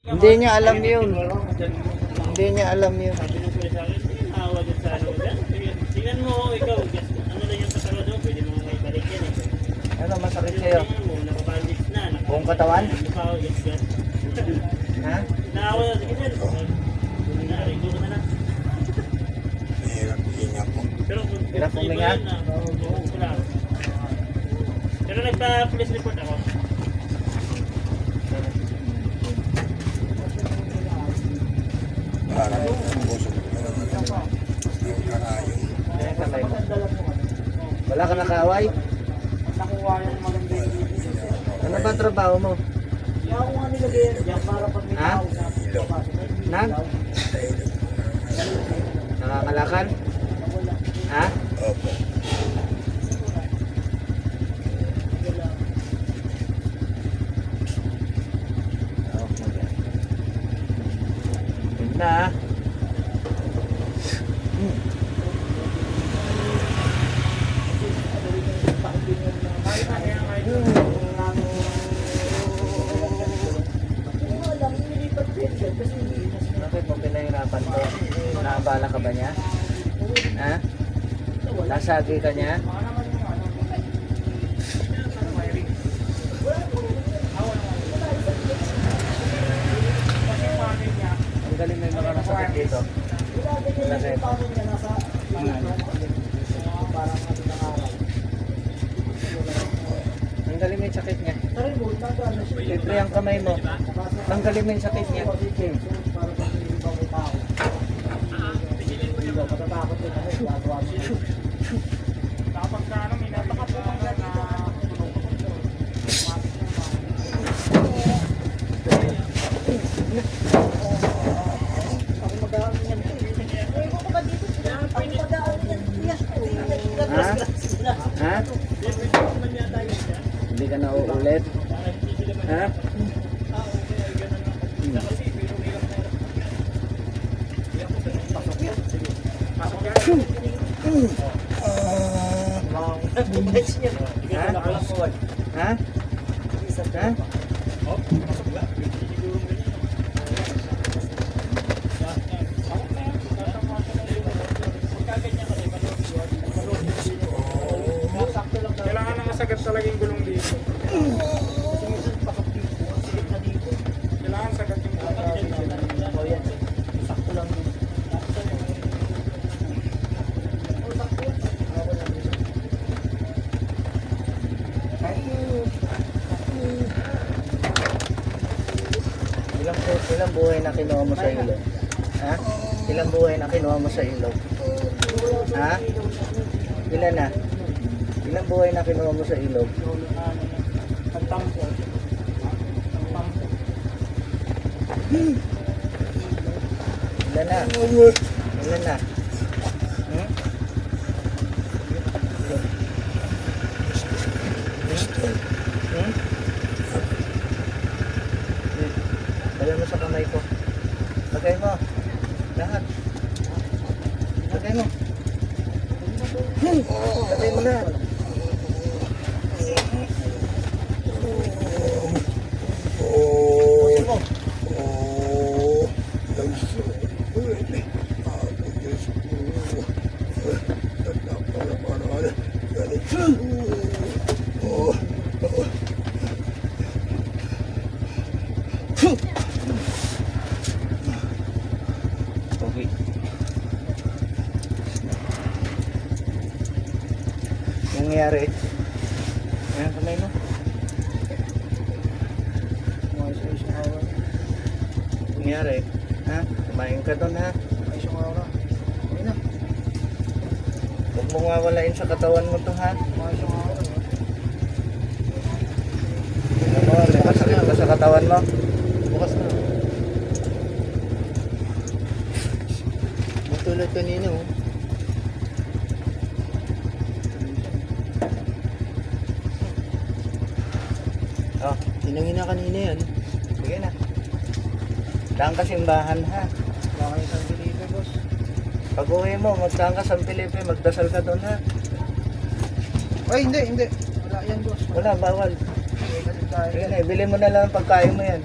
Hindi niya alam yun. Hindi niya alam yun. Sabi nung kuya sa akin, awa dyan sa ano dyan. Tingnan mo, ikaw, ano lang yung katawan mo, pwede mo nga ibalik yan eh. Ano masakit sa'yo? Tingnan mo, nakapandis na. Buong katawan? Mukha ko, yes, yes. Ha? Naawa na, sige dyan. Narinig ko na lang. Mahirap hinga po. Pero kung Hirap gusto huminga? yun, wala. Pero nagpa-police report ako. Parang busog ko na naman. Yung karayo. Ayan, kamay mo. Wala ka nakaaway? Nakuha yung maganda yung Ano ba trabaho mo? ako nga nilagay yan para pag may Ha? tao na Nag? Nakakalakal? Ha? Opo. Oh, maganda. Yun na ah. Bakit mo pinahirapan to? Naabala ka ba niya? Ha? Nasagi ka niya? Ang galing may mga nasakit dito. Nasakit. Tanggalin mo yung sakit niya. Libre ang kamay mo. Tanggalin mo yung sakit niya. Ha? Ha? Hindi ka na uulit? Ha? Ha? Ha? Kailangan na masagat talaga yung gulong dito. Kailangan sagat yung gulong. Ilang buhay na kinuha mo sa ilog? Ha? Ilang buhay na kinuha mo sa ilog? Ha? Ilan na? Ilang buhay na kinuha mo sa ilog? Ang tampo. Ilan na? Ilan na? Hmm? Hmm? Lagay mo sa kamay ko. Lagay mo. Lahat. Lagay mo. Lagay mo lahat. Pusin mo. Okay. Nangyari. Ayan, kamay mo. Nangyari. Ha? Kumain ka doon ha? Ayun na. Huwag mong wawalain sa katawan mo to ha? Ano mo? May masakit ka sa katawan mo? Bukas na. Matulad kanina oh. Oh, Tinangin na kanina yan. sige na. Daan ka simbahan ha? Baka yung San Felipe, boss. Pag uwi mo, magdaan ka sa Felipe, magdasal ka doon ha? Ay, hindi. Wala yan, boss. Wala, bawal. Hindi kasi tayo. Sige na, ibili mo na lang ang pagkain mo yan.